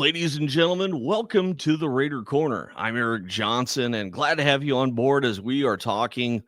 Ladies and gentlemen, welcome to the Raider Corner. I'm Eric Johnson and glad to have you on board as we are talking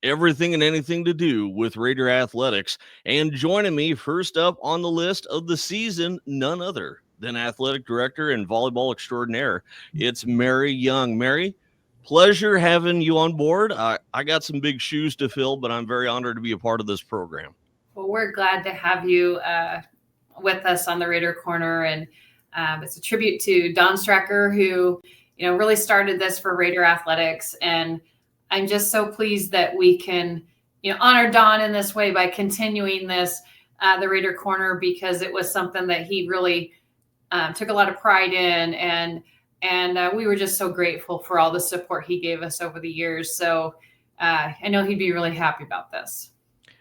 everything and anything to do with Raider athletics. And joining me first up on the list of the season, none other than athletic director and volleyball extraordinaire. It's Mary Young. Mary, pleasure having you on board. I got some big shoes to fill, but I'm very honored to be a part of this program. Well, we're glad to have you with us on the Raider Corner, and it's a tribute to Don Strecker, who really started this for Raider athletics, and I'm just so pleased that we can honor Don in this way by continuing this the Raider Corner, because it was something that he really took a lot of pride in, and we were just so grateful for all the support he gave us over the years. So I know he'd be really happy about this.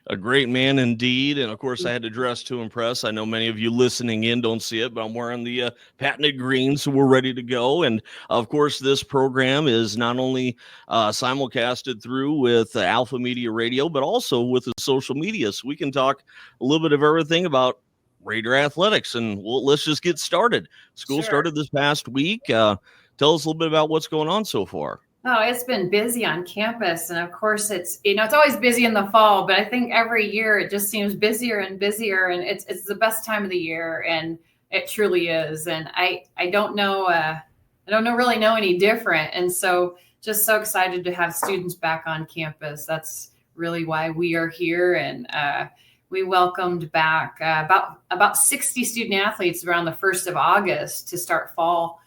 A great man indeed. And of course, I had to dress to impress. I know many of you listening in don't see it, but I'm wearing the patented green, so we're ready to go. And of course, this program is not only simulcasted through with Alpha Media Radio, but also with the social media. So we can talk a little bit of everything about Raider athletics. And let's just get started. School started this past week. Tell us a little bit about what's going on so far. Oh, it's been busy on campus. And of course, it's always busy in the fall, but I think every year it just seems busier and busier, and it's the best time of the year. And it truly is. And I don't really know any different. And so just so excited to have students back on campus. That's really why we are here. And we welcomed back about 60 student athletes around the 1st of August to start fall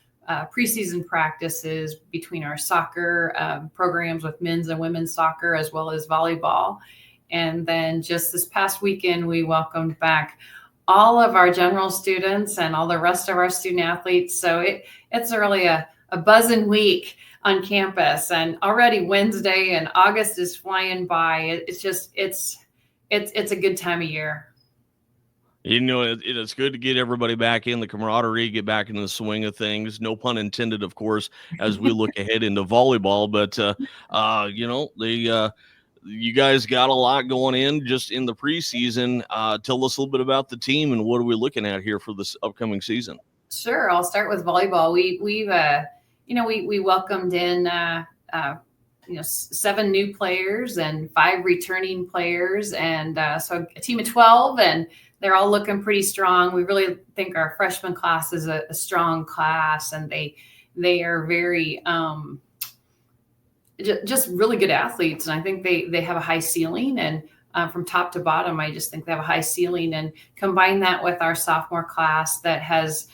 preseason practices between our soccer programs with men's and women's soccer, as well as volleyball. And then just this past weekend, we welcomed back all of our general students and all the rest of our student athletes. So it's really a buzzing week on campus, and already Wednesday, and August is flying by. It's a good time of year. It's good to get everybody back in the camaraderie, get back into the swing of things. No pun intended, of course, as we look ahead into volleyball. But, you guys got a lot going in just in the preseason. Tell us a little bit about the team and what are we looking at here for this upcoming season? Sure. I'll start with volleyball. We welcomed in 7 new players and 5 returning players, and so a team of 12, and they're all looking pretty strong. We really think our freshman class is a strong class, and they are very just really good athletes. And I think they have a high ceiling, and from top to bottom, I just think they have a high ceiling. And combine that with our sophomore class that has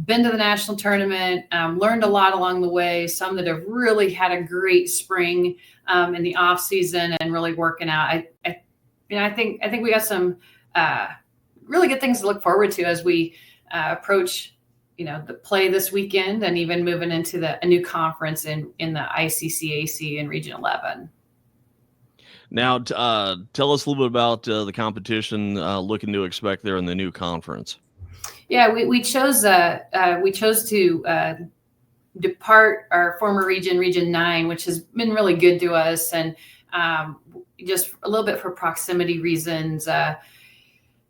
been to the national tournament, learned a lot along the way. Some that have really had a great spring in the off season and really working out. I think we got some really good things to look forward to as we approach, the play this weekend, and even moving into a new conference in the CCC AD in Region 11. Now, tell us a little bit about the competition looking to expect there in the new conference. Yeah, we chose to depart our former Region 9, which has been really good to us, and just a little bit for proximity reasons.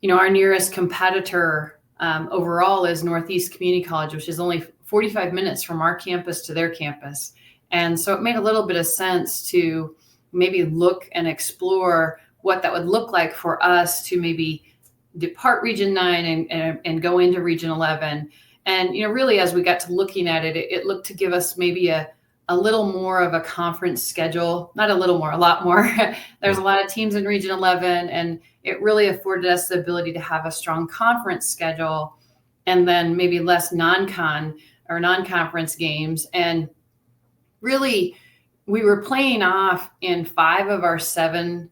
Our nearest competitor overall is Northeast Community College, which is only 45 minutes from our campus to their campus. And so it made a little bit of sense to maybe look and explore what that would look like for us to maybe depart Region 9 and go into Region 11. And, really, as we got to looking at it, it looked to give us maybe a little more of a conference schedule, not a little more, a lot more. There's a lot of teams in Region 11, and it really afforded us the ability to have a strong conference schedule, and then maybe less non-conference games. And really, we were playing off in 5 of our 7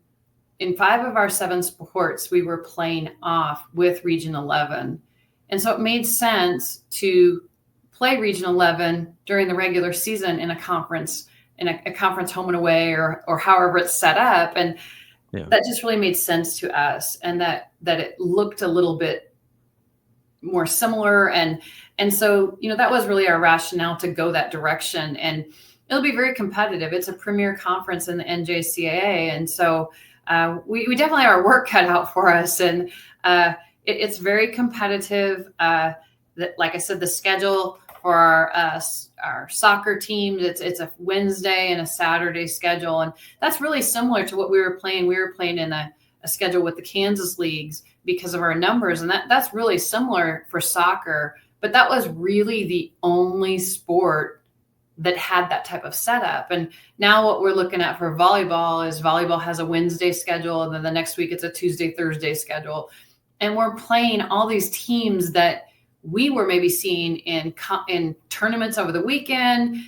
sports. We were playing off with Region 11. And so it made sense to play Region 11 during the regular season in a conference home and away, or however it's set up. And that just really made sense to us, and that it looked a little bit more similar. And so, that was really our rationale to go that direction. And it'll be very competitive. It's a premier conference in the NJCAA. And so we definitely have our work cut out for us. And it's very competitive. like I said, the schedule for our soccer teams, it's a Wednesday and a Saturday schedule. And that's really similar to what we were playing. We were playing in a schedule with the Kansas leagues because of our numbers. And that's really similar for soccer. But that was really the only sport that had that type of setup. And now what we're looking at for volleyball is volleyball has a Wednesday schedule, and then the next week it's a Tuesday, Thursday schedule. And we're playing all these teams that we were maybe seeing in tournaments over the weekend,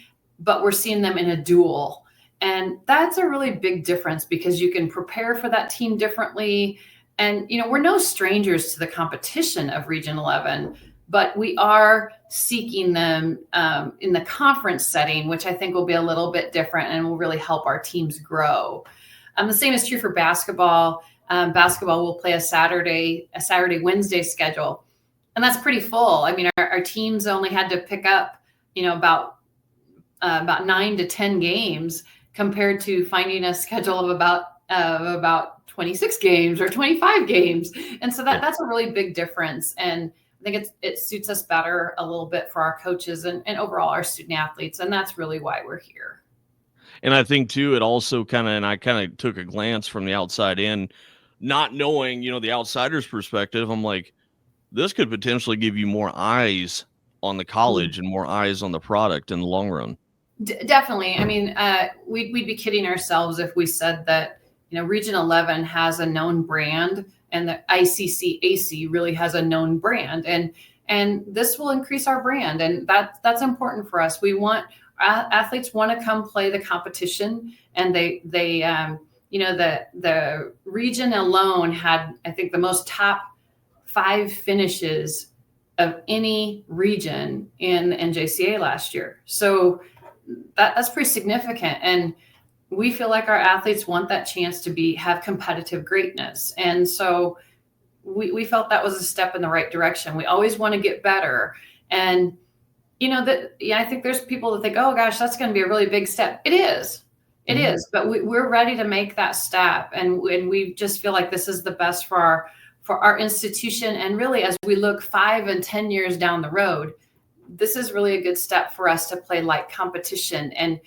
but we're seeing them in a duel. And that's a really big difference because you can prepare for that team differently. And, we're no strangers to the competition of Region 11, but we are seeking them in the conference setting, which I think will be a little bit different and will really help our teams grow. The same is true for basketball. Basketball will play a Saturday, Wednesday schedule. And that's pretty full. I mean, our teams only had to pick up, about 9 to 10 games compared to finding a schedule of about 26 games or 25 games. And so that's a really big difference. And I think it suits us better a little bit for our coaches and overall our student athletes. And that's really why we're here. And I think too, it also I took a glance from the outside in, not knowing, the outsider's perspective. I'm like, this could potentially give you more eyes on the college and more eyes on the product in the long run. Definitely. I mean, we'd be kidding ourselves if we said that, Region 11 has a known brand and the ICC AC really has a known brand. And this will increase our brand. And that's important for us. We want athletes want to come play the competition, and the region alone had, I think, the most top 5 finishes of any region in the NJCA last year. So that's pretty significant. And we feel like our athletes want that chance to have competitive greatness. And so we felt that was a step in the right direction. We always want to get better. And, I think there's people that think, oh gosh, that's going to be a really big step. It is. It is. But we're ready to make that step. And we just feel like this is the best for our institution. And really, as we look 5 and 10 years down the road, this is really a good step for us to play like competition. And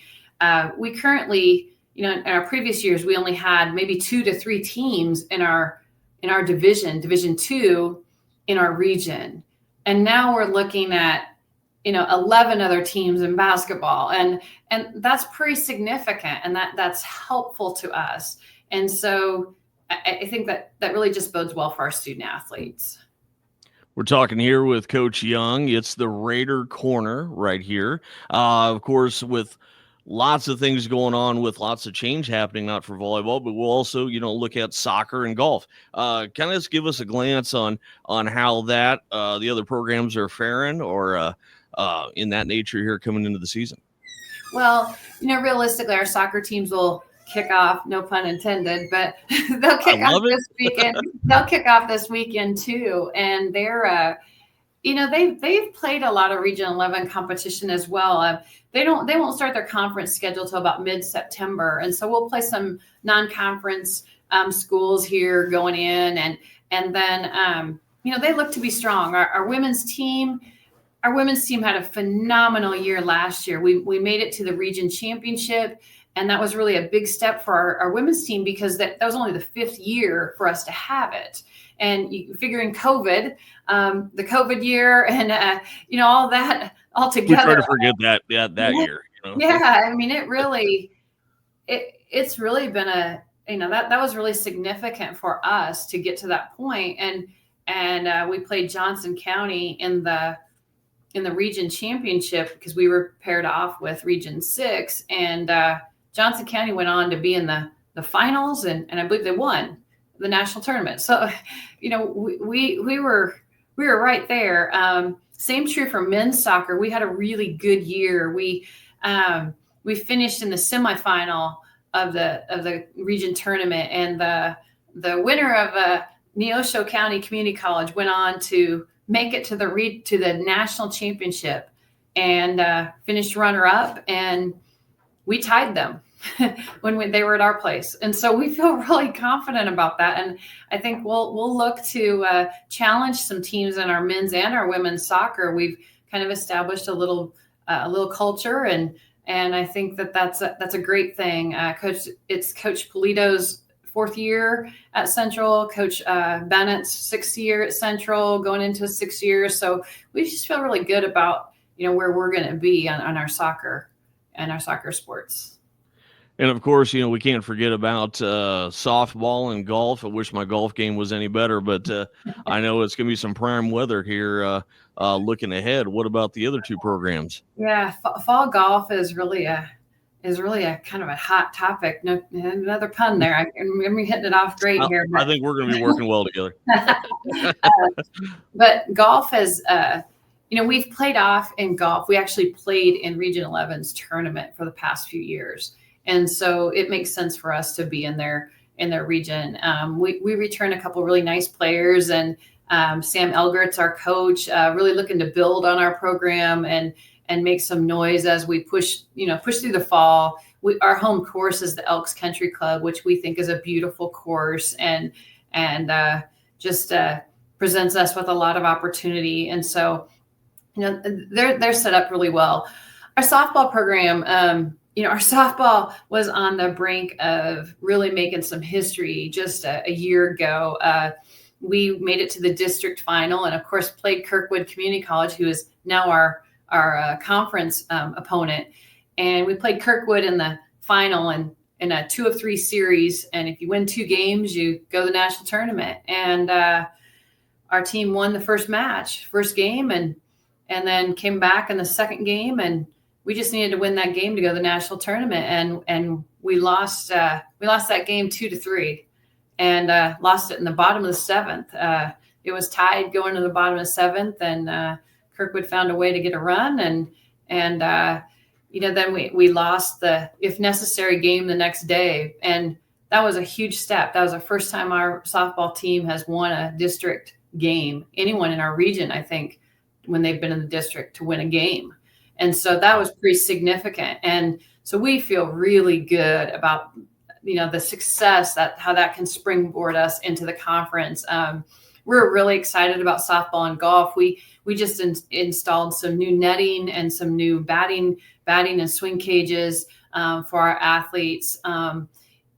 we currently, in our previous years, we only had maybe 2 to 3 teams in our division 2 in our region. And now we're looking at, 11 other teams in basketball. And that's pretty significant. And that's helpful to us. And so I think that really just bodes well for our student athletes. We're talking here with Coach Young. It's the Raider Corner right here. Of course, with lots of things going on, with lots of change happening, not for volleyball, but we'll also, look at soccer and golf. Kind of just give us a glance on how that the other programs are faring, or in that nature here coming into the season. Well, realistically, our soccer teams will kick off, no pun intended, but they'll kick off this weekend. They'll kick off this weekend too. And they're, they've played a lot of Region 11 competition as well. They won't start their conference schedule till about mid-September. And so we'll play some non-conference schools here going in. And then, they look to be strong. Our women's team had a phenomenal year last year. We made it to the region championship. And that was really a big step for our women's team because that was only the 5th year for us to have it. And you figure in COVID, the COVID year and, all that all together. We try to forget that year. Yeah. I mean, it's really been that was really significant for us to get to that point. And we played Johnson County in the region championship because we were paired off with Region 6, and Johnson County went on to be in the finals, and I believe they won the national tournament. So, we were right there. Same true for men's soccer. We had a really good year. We finished in the semifinal of the region tournament, and the winner of Neosho County Community College went on to make it to the national championship and finished runner up, and we tied them. when they were at our place. And so we feel really confident about that. And I think we'll look to challenge some teams in our men's and our women's soccer. We've kind of established a little culture, and I think that's a great thing. It's Coach Polito's 4th year at Central, Coach Bennett's 6th year at Central, going into his 6th year. So we just feel really good about where we're going to be on our soccer and our soccer sports. And of course, we can't forget about softball and golf. I wish my golf game was any better, but I know it's going to be some prime weather here looking ahead. What about the other 2 programs? Yeah, fall golf is really a kind of a hot topic. No, another pun there. I'm hitting it off great here. I think we're going to be working well together. But golf is, we've played off in golf. We actually played in Region 11's tournament for the past few years. And so it makes sense for us to be in their region. We return a couple really nice players, and Sam Elgert's our coach, really looking to build on our program and make some noise as we push through the fall. Our home course is the Elks Country Club, which we think is a beautiful course and just presents us with a lot of opportunity. And so, they're set up really well. Our softball program, our softball was on the brink of really making some history just a year ago. We made it to the district final, and of course played Kirkwood Community College, who is now our conference opponent. And we played Kirkwood in the final and in a 2 of 3 series. And if you win 2 games, you go to the national tournament. And our team won the first game, and then came back in the second game, and we just needed to win that game to go to the national tournament. And we lost that game 2-3, and lost it in the bottom of the 7th. It was tied going to the bottom of the 7th, and Kirkwood found a way to get a run, and then we lost the if necessary game the next day, and that was a huge step. That was the first time our softball team has won a district game. Anyone in our region, I think, when they've been in the district, to win a game, and so that was pretty significant. And so we feel really good about the success how that can springboard us into the conference. We're really excited about softball and golf. We just installed some new netting and some new batting and swing cages for our athletes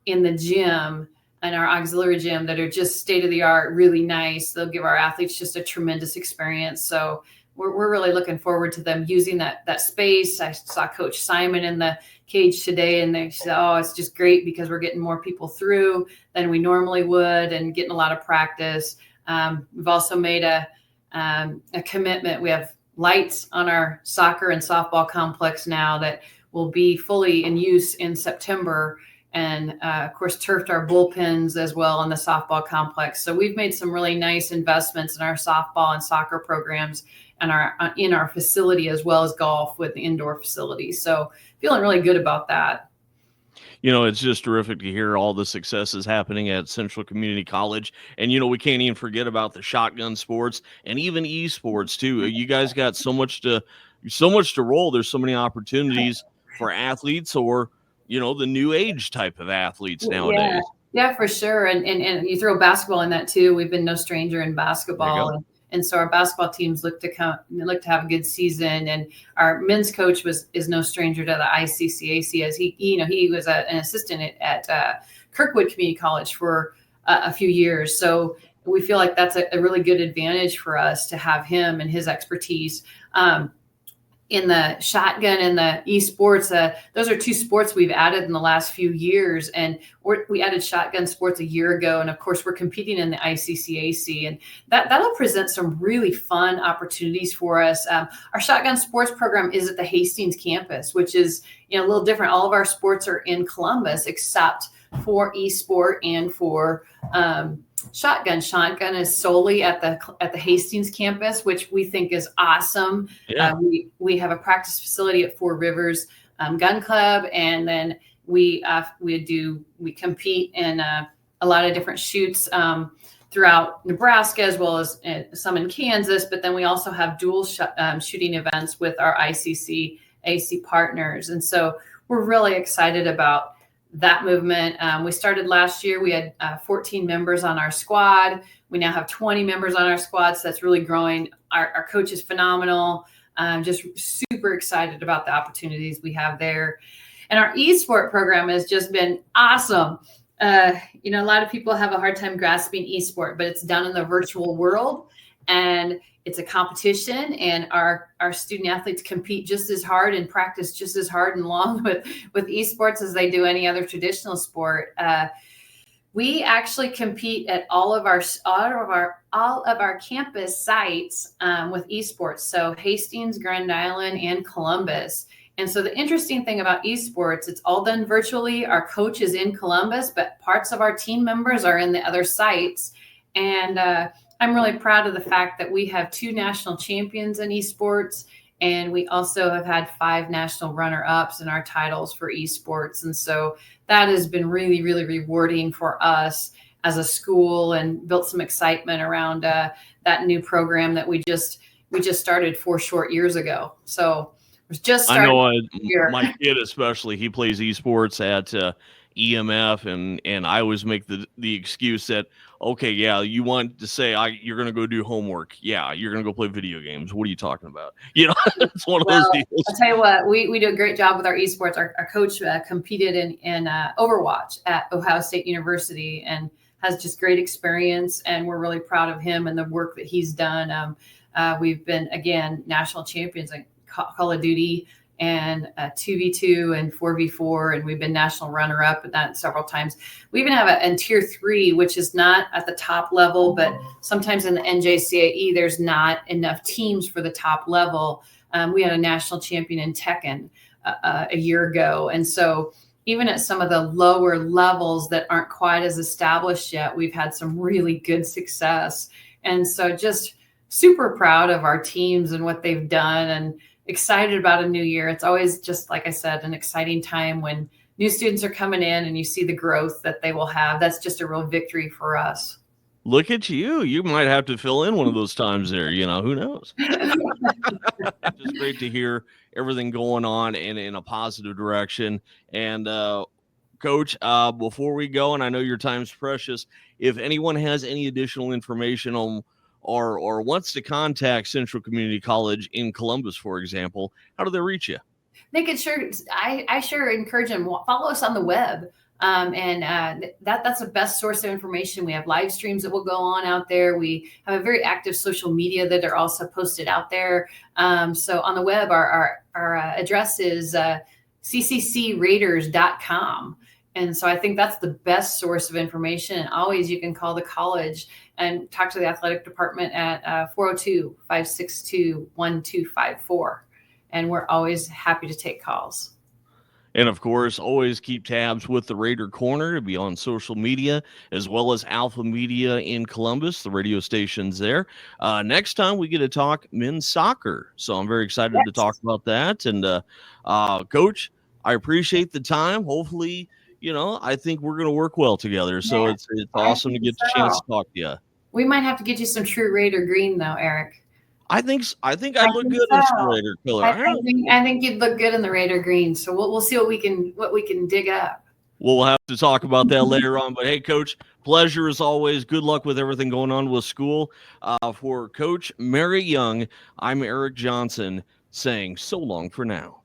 in the gym and our auxiliary gym that are just state of the art, really nice. They'll give our athletes just a tremendous experience. So we're really looking forward to them using that space. I saw Coach Simon in the cage today, and they said, "Oh, it's just great because we're getting more people through than we normally would and getting a lot of practice." We've also made a commitment. We have lights on our soccer and softball complex now that will be fully in use in September, and of course turfed our bullpens as well in the softball complex. So we've made some really nice investments in our softball and soccer programs and in our facility, as well as golf with the indoor facilities. So feeling really good about that. It's just terrific to hear all the successes happening at Central Community College. And, we can't even forget about the shotgun sports and even esports too. You guys got so much to roll. There's so many opportunities for athletes or, the new age type of athletes nowadays. Yeah, for sure. And you throw basketball in that too. We've been no stranger in basketball. And so our basketball teams look to have a good season, and our men's coach is no stranger to the ICC AD, as he was an assistant at Kirkwood Community College for a few years. So we feel like that's a really good advantage for us to have him and his expertise. In the shotgun and the esports, those are 2 sports we've added in the last few years. And we added shotgun sports a year ago. And of course, we're competing in the ICCAC, and that'll present some really fun opportunities for us. Our shotgun sports program is at the Hastings campus, which is a little different. All of our sports are in Columbus, except for esport and for shotgun. Shotgun is solely at the Hastings campus, which we think is awesome. Yeah. We have a practice facility at Four Rivers Gun Club, and then we compete in a lot of different shoots throughout Nebraska, as well as some in Kansas. But then we also have dual shooting events with our ICC AC partners, and so we're really excited about that movement. We started last year. We had 14 members on our squad. We now have 20 members on our squad, so that's really growing. Our coach is phenomenal. Just super excited about the opportunities we have there. And our eSport program has just been awesome. A lot of people have a hard time grasping eSport, but it's done in the virtual world, and it's a competition, and our student athletes compete just as hard and practice just as hard and long with eSports as they do any other traditional sport. We actually compete at all of our campus sites with eSports. So Hastings, Grand Island, and Columbus. And so the interesting thing about eSports, it's all done virtually. Our coach is in Columbus, but parts of our team members are in the other sites. And I'm really proud of the fact that we have 2 national champions in eSports, and we also have had 5 national runner-ups in our titles for eSports. And so that has been really, really rewarding for us as a school, and built some excitement around that new program that we just started 4 short years ago. So we're just starting. I know my kid especially, he plays eSports at EMF, and I always make the excuse that, okay, yeah, you want to say you're going to go do homework. Yeah, you're going to go play video games. What are you talking about? It's one of those deals. I'll tell you what, we do a great job with our eSports. Our coach competed in Overwatch at Ohio State University and has just great experience, and we're really proud of him and the work that he's done. We've been, again, national champions in Call of Duty, and 2v2 and 4v4, and we've been national runner-up at that several times. We even have in Tier 3, which is not at the top level, but sometimes in the NJCAE, there's not enough teams for the top level. We had a national champion in Tekken a year ago, and so even at some of the lower levels that aren't quite as established yet, we've had some really good success. And so just super proud of our teams and what they've done, and excited about a new year. It's always, just like I said, an exciting time when new students are coming in and you see the growth that they will have. That's just a real victory for us. Look at you. You might have to fill in one of those times there. Who knows? It's great to hear everything going on in a positive direction. And Coach, before we go, and I know your time's precious, if anyone has any additional information on or wants to contact Central Community College in Columbus, for example, how do they reach you? They could I sure encourage them, follow us on the web. That's the best source of information. We have live streams that will go on out there. We have a very active social media that are also posted out there. So on the web, our address is cccraiders.com. And so I think that's the best source of information. And always you can call the college and talk to the athletic department at 402-562-1254. And we're always happy to take calls. And of course, always keep tabs with the Raider Corner to be on social media, as well as Alpha Media in Columbus, the radio stations there. Next time we get to talk men's soccer. So I'm very excited to talk about that. And Coach, I appreciate the time. Hopefully, I think we're going to work well together. So it's awesome to get the chance to talk to you. We might have to get you some true Raider green though, Eric. I think I'd look good in some Raider color. I think you'd look good in the Raider green. So we'll see what we can dig up. We'll have to talk about that later on. But hey, Coach, pleasure as always. Good luck with everything going on with school. For Coach Mary Young, I'm Eric Johnson saying so long for now.